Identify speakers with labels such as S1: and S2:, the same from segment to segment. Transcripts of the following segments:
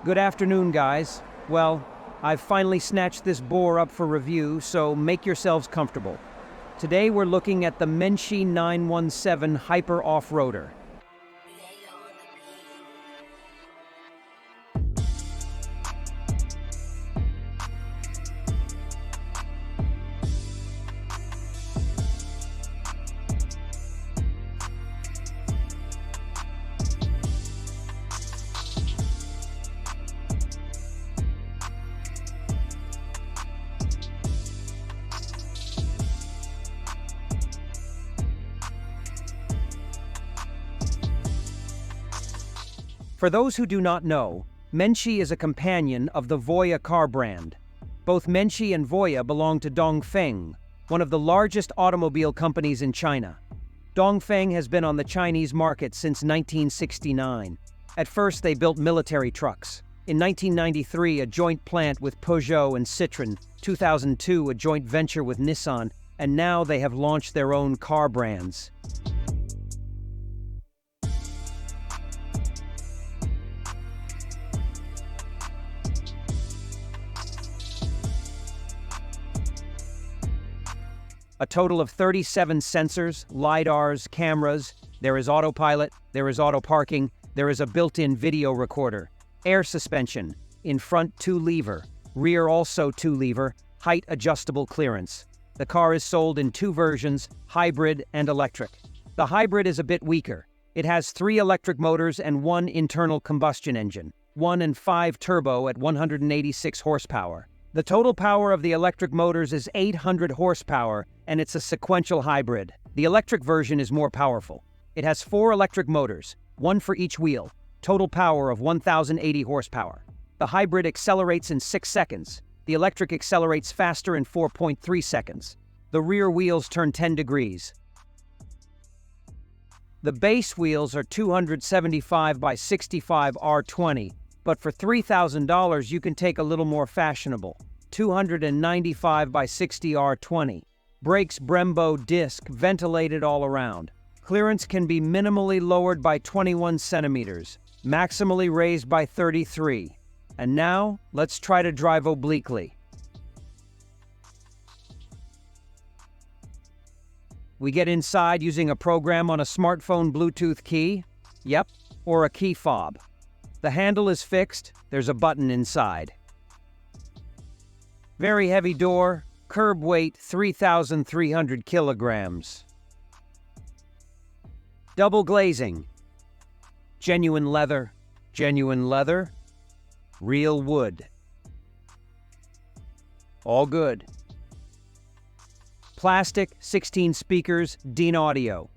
S1: Good afternoon, guys. Well, I've finally snatched this boar up for review, so make yourselves comfortable. Today we're looking at the Mengshi 917 Hyper Off-Roader. For those who do not know, Mengshi is a companion of the Voya car brand. Both Mengshi and Voya belong to Dongfeng, one of the largest automobile companies in China. Dongfeng has been on the Chinese market since 1969. At first, they built military trucks. In 1993, a joint plant with Peugeot and Citroën, 2002, a joint venture with Nissan, and now they have launched their own car brands. A total of 37 sensors, LiDARs, cameras. There is autopilot, there is auto parking, there is a built-in video recorder. Air suspension, in front 2-lever, rear also 2-lever, height adjustable clearance. The car is sold in 2 versions, hybrid and electric. The hybrid is a bit weaker. It has 3 electric motors and 1 internal combustion engine, 1 and 5 turbo at 186 horsepower. The total power of the electric motors is 800 horsepower, and it's a sequential hybrid. The electric version is more powerful. It has 4 electric motors, 1 for each wheel, total power of 1,080 horsepower. The hybrid accelerates in 6 seconds. The electric accelerates faster in 4.3 seconds. The rear wheels turn 10 degrees. The base wheels are 275 by 65 R20, but for $3,000 you can take a little more fashionable. 295 by 60 R20. Brakes Brembo disc, ventilated all around. Clearance can be minimally lowered by 21 centimeters, maximally raised by 33. And now, let's try to drive obliquely. We get inside using a program on a smartphone Bluetooth key. Yep, or a key fob. The handle is fixed, there's a button inside. Very heavy door, curb weight 3,300 kilograms. Double glazing. Genuine leather, real wood. All good. Plastic, 16 speakers, DIN audio.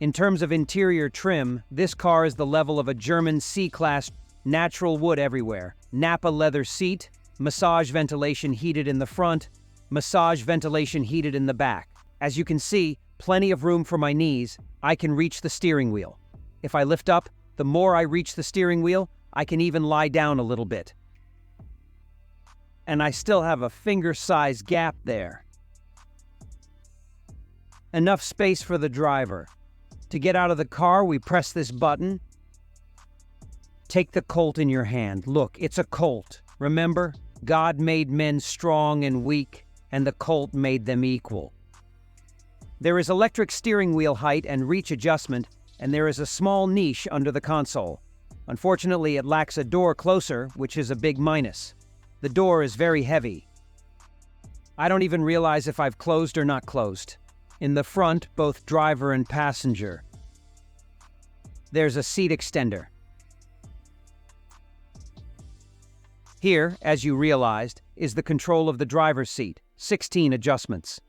S1: In terms of interior trim, this car is the level of a German C-Class. Natural wood everywhere. Napa leather seat, massage ventilation heated in the front, massage ventilation heated in the back. As you can see, plenty of room for my knees. I can reach the steering wheel. If I lift up, the more I reach the steering wheel, I can even lie down a little bit. And I still have a finger-sized gap there. Enough space for the driver. To get out of the car, we press this button. Take the Colt in your hand. Look, it's a Colt. Remember, God made men strong and weak, and the Colt made them equal. There is electric steering wheel height and reach adjustment, and there is a small niche under the console. Unfortunately, it lacks a door closer, which is a big minus. The door is very heavy. I don't even realize if I've closed or not closed. In the front, both driver and passenger. There's a seat extender. Here, as you realized, is the control of the driver's seat, 16 adjustments.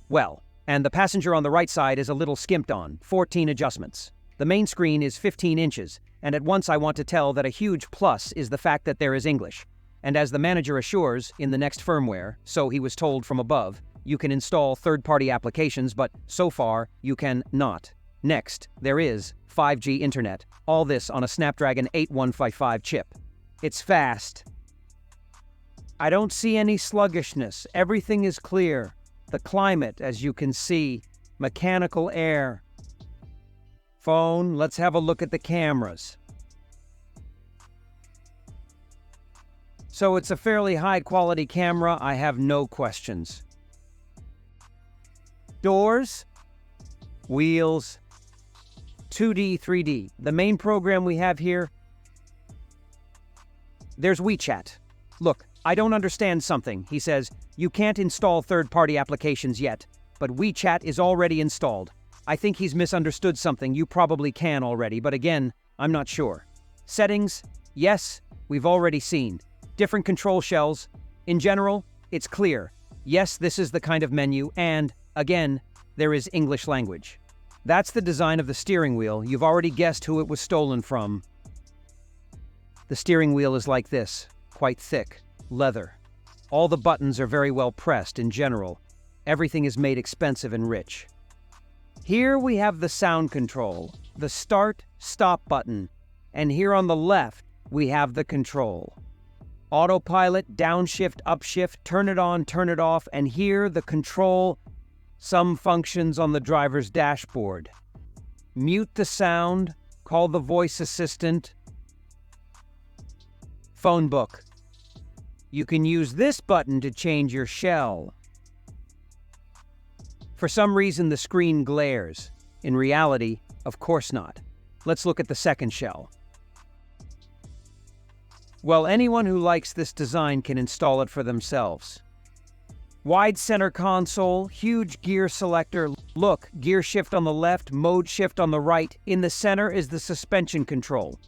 S1: Well, and the passenger on the right side is a little skimped on, 14 adjustments. The main screen is 15 inches, and at once I want to tell that a huge plus is the fact that there is English. And as the manager assures, in the next firmware, so he was told from above, you can install third-party applications, but so far, you can not. Next, there is 5G internet, all this on a Snapdragon 8155 chip. It's fast. I don't see any sluggishness. Everything is clear. The climate, as you can see, mechanical air. Phone, let's have a look at the cameras. So it's a fairly high-quality camera, I have no questions. Doors, wheels, 2D, 3D. The main program we have here, there's WeChat. Look, I don't understand something. He says, you can't install third-party applications yet, but WeChat is already installed. I think he's misunderstood something. You probably can already, but again, I'm not sure. Settings, yes, we've already seen. Different control shells. In general, it's clear. Yes, this is the kind of menu, and, again, there is English language. That's the design of the steering wheel. You've already guessed who it was stolen from. The steering wheel is like this, quite thick, leather. All the buttons are very well pressed in general. Everything is made expensive and rich. Here we have the sound control, the start-stop button, and here on the left we have the control. Autopilot, downshift, upshift, turn it on, turn it off, and here the control, some functions on the driver's dashboard. Mute the sound, call the voice assistant. Phone book. You can use this button to change your shell. For some reason, the screen glares. In reality, of course not. Let's look at the second shell. Well, anyone who likes this design can install it for themselves. Wide center console, huge gear selector. Look, gear shift on the left, mode shift on the right. In the center is the suspension control.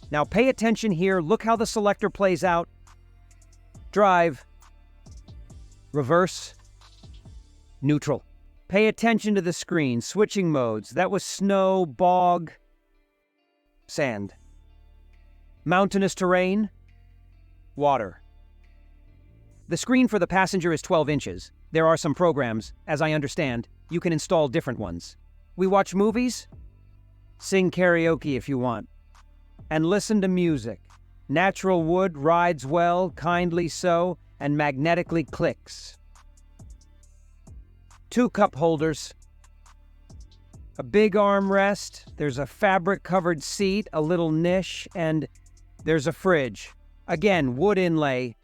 S1: Now pay attention here. Look how the selector plays out. Drive. Reverse. Neutral. Pay attention to the screen. Switching modes. That was snow, bog, sand. Mountainous terrain. Water. The screen for the passenger is 12 inches. There are some programs, as I understand, you can install different ones. We watch movies? Sing karaoke if you want. And listen to music. Natural wood rides well, kindly so, and magnetically clicks. 2 cup holders. A big armrest. There's a fabric-covered seat, a little niche, and there's a fridge. Again, wood inlay.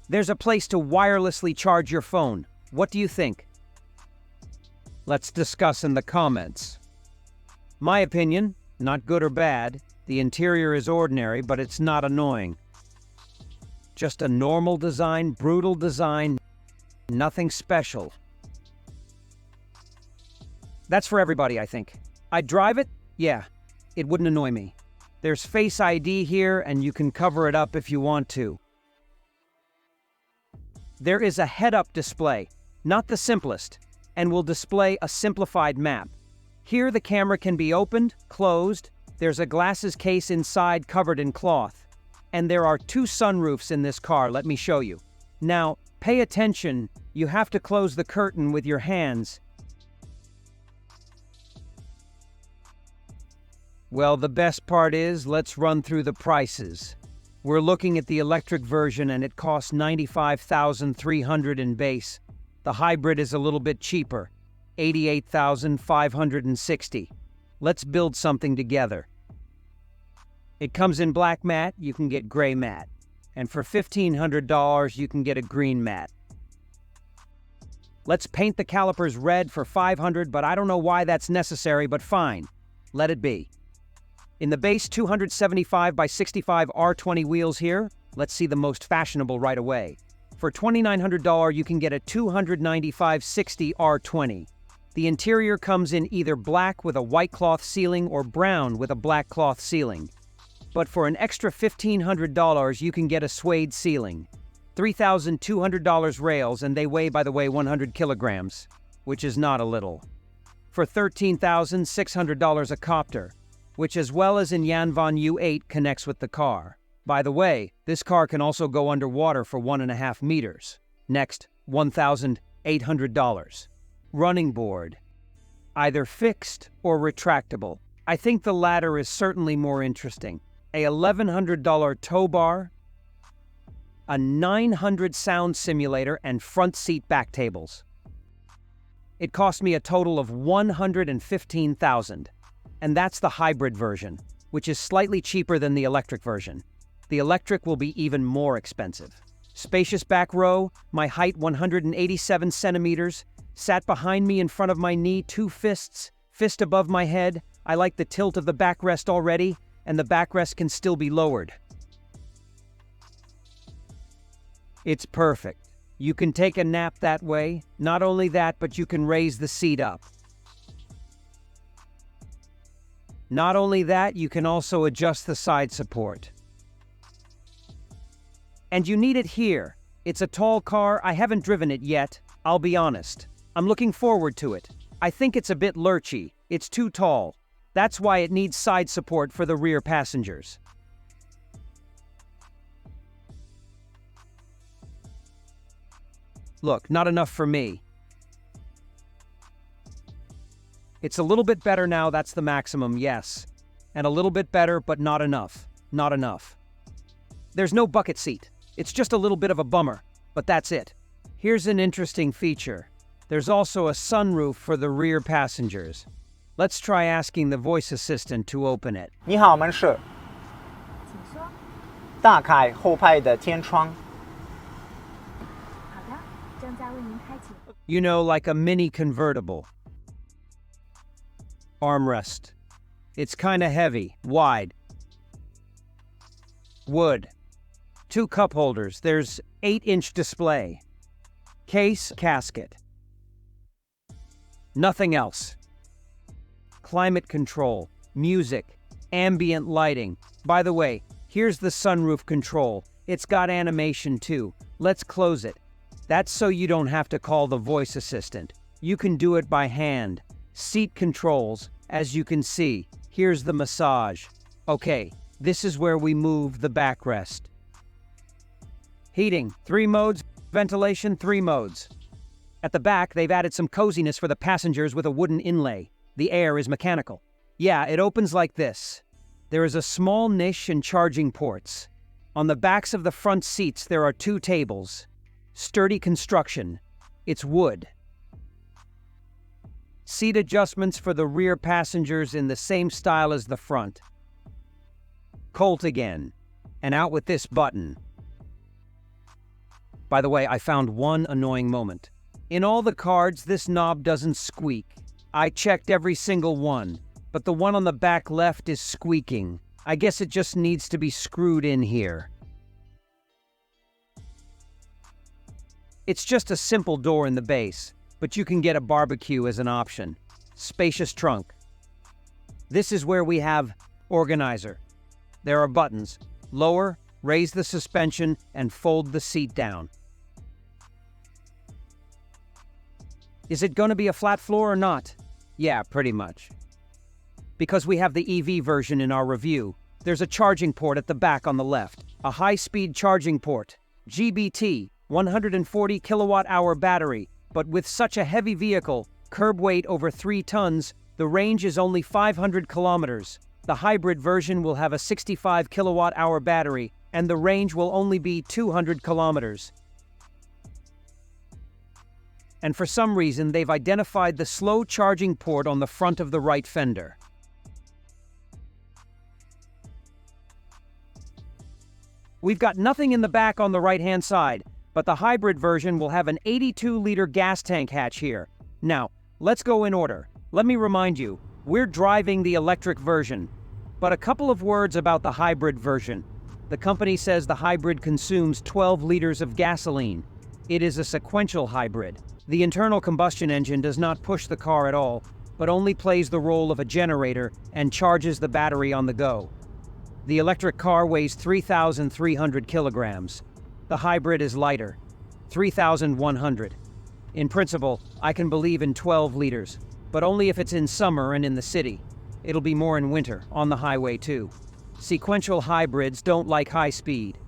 S1: There's a place to wirelessly charge your phone. What do you think? Let's discuss in the comments. My opinion, not good or bad. The interior is ordinary, but it's not annoying. Just a normal design, brutal design, nothing special. That's for everybody, I think. I'd drive it? Yeah, it wouldn't annoy me. There's Face ID here, and you can cover it up if you want to. There is a head-up display, not the simplest, and will display a simplified map. Here the camera can be opened, closed, there's a glasses case inside covered in cloth, and there are 2 sunroofs in this car, let me show you. Now, pay attention, you have to close the curtain with your hands. Well, the best part is, let's run through the prices. We're looking at the electric version and it costs $95,300 in base. The hybrid is a little bit cheaper, $88,560. Let's build something together. It comes in black matte, you can get gray matte. And for $1,500, you can get a green matte. Let's paint the calipers red for $500, but I don't know why that's necessary, but fine. Let it be. In the base 275 by 65 R20 wheels here, let's see the most fashionable right away. For $2,900, you can get a 295/60 R20. The interior comes in either black with a white cloth ceiling or brown with a black cloth ceiling. But for an extra $1,500, you can get a suede ceiling. $3,200 rails, and they weigh, by the way, 100 kilograms, which is not a little. For $13,600 a copter, which as well as in Yanvan U8 connects with the car. By the way, this car can also go underwater for 1.5 meters. Next, $1,800. Running board. Either fixed or retractable. I think the latter is certainly more interesting. A $1,100 tow bar, a $900 sound simulator, and front seat back tables. It cost me a total of $115,000. And that's the hybrid version, which is slightly cheaper than the electric version. The electric will be even more expensive. Spacious back row, my height 187 centimeters, sat behind me in front of my knee, 2 fists, fist above my head. I like the tilt of the backrest already, and the backrest can still be lowered. It's perfect. You can take a nap that way. Not only that, but you can raise the seat up. Not only that, you can also adjust the side support. And you need it here. It's a tall car. I haven't driven it yet, I'll be honest. I'm looking forward to it. I think it's a bit lurchy. It's too tall. That's why it needs side support for the rear passengers. Look, not enough for me. It's a little bit better now, that's the maximum, yes. And a little bit better, but not enough. Not enough. There's no bucket seat. It's just a little bit of a bummer, but that's it. Here's an interesting feature. There's also a sunroof for the rear passengers. Let's try asking the voice assistant to open it.
S2: 你好，门市。
S3: 请说。
S2: 大开后排的天窗。
S3: 好的，正在为您开启。
S1: You know, like a mini convertible. Armrest. It's kinda heavy, wide. Wood. 2 cup holders. There's 8-inch display. Case, casket. Nothing else. Climate control, music, ambient lighting. By the way, here's the sunroof control. It's got animation too. Let's close it. That's so you don't have to call the voice assistant. You can do it by hand. Seat controls, as you can see. Here's the massage. Okay, this is where we move the backrest. Heating, 3 modes. Ventilation, 3 modes. At the back, they've added some coziness for the passengers with a wooden inlay. The air is mechanical. Yeah, it opens like this. There is a small niche and charging ports. On the backs of the front seats, there are 2 tables. Sturdy construction. It's wood. Seat adjustments for the rear passengers in the same style as the front. Colt again. And out with this button. By the way, I found one annoying moment. In all the cards, this knob doesn't squeak. I checked every single one, but the one on the back left is squeaking. I guess it just needs to be screwed in here. It's just a simple door in the base, but you can get a barbecue as an option. Spacious trunk. This is where we have organizer. There are buttons. Lower, raise the suspension, and fold the seat down. Is it going to be a flat floor or not? Yeah, pretty much. Because we have the EV version in our review, there's a charging port at the back on the left. A high-speed charging port. GBT, 140 kilowatt-hour battery. But with such a heavy vehicle, curb weight over 3 tons, the range is only 500 kilometers. The hybrid version will have a 65 kilowatt-hour battery, and the range will only be 200 kilometers. And for some reason, they've identified the slow charging port on the front of the right fender. We've got nothing in the back on the right-hand side, but the hybrid version will have an 82-liter gas tank hatch here. Now, let's go in order. Let me remind you, we're driving the electric version. But a couple of words about the hybrid version. The company says the hybrid consumes 12 liters of gasoline. It is a sequential hybrid. The internal combustion engine does not push the car at all, but only plays the role of a generator and charges the battery on the go. The electric car weighs 3,300 kilograms. The hybrid is lighter, 3,100. In principle, I can believe in 12 liters, but only if it's in summer and in the city. It'll be more in winter, on the highway too. Sequential hybrids don't like high speed.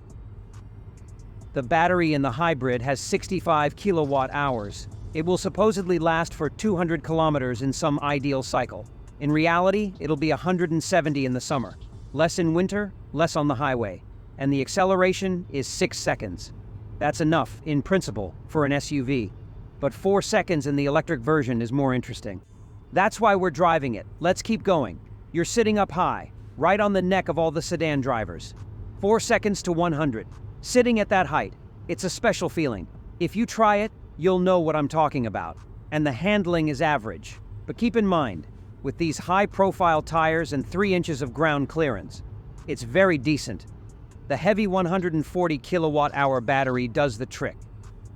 S1: The battery in the hybrid has 65 kilowatt hours. It will supposedly last for 200 kilometers in some ideal cycle. In reality, it'll be 170 in the summer. Less in winter, less on the highway. And the acceleration is 6 seconds. That's enough, in principle, for an SUV. But 4 seconds in the electric version is more interesting. That's why we're driving it. Let's keep going. You're sitting up high, right on the neck of all the sedan drivers. 4 seconds to 100. Sitting at that height, it's a special feeling. If you try it, you'll know what I'm talking about. And the handling is average. But keep in mind, with these high-profile tires and 3 inches of ground clearance, it's very decent. The heavy 140 kilowatt-hour battery does the trick.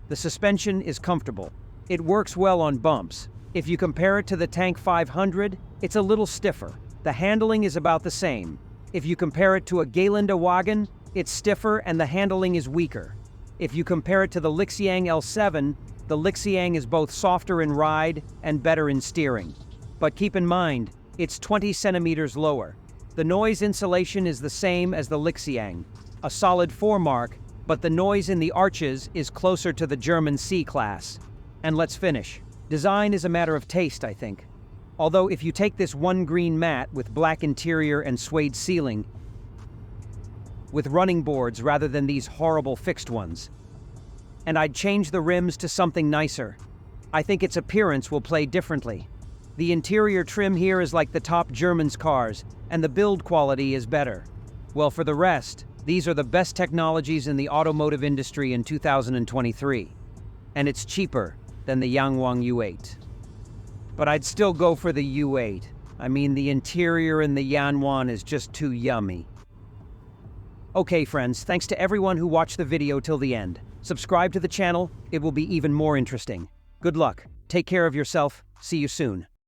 S1: The suspension is comfortable. It works well on bumps. If you compare it to the Tank 500, it's a little stiffer. The handling is about the same. If you compare it to a Geländewagen, it's stiffer and the handling is weaker. If you compare it to the gilevich.eng L7, the gilevich.eng is both softer in ride and better in steering. But keep in mind, it's 20 centimeters lower. The noise insulation is the same as the gilevich.eng, a solid 4 mark, but the noise in the arches is closer to the German C-Class. And let's finish. Design is a matter of taste, I think. Although if you take this one green matte with black interior and suede ceiling, with running boards rather than these horrible fixed ones, and I'd change the rims to something nicer, I think its appearance will play differently. The interior trim here is like the top Germans' cars, and the build quality is better. Well, for the rest, these are the best technologies in the automotive industry in 2023. And it's cheaper than the Yangwang U8. But I'd still go for the U8. I mean, the interior in the Yanwan is just too yummy. Okay, friends, thanks to everyone who watched the video till the end. Subscribe to the channel, it will be even more interesting. Good luck, take care of yourself, see you soon.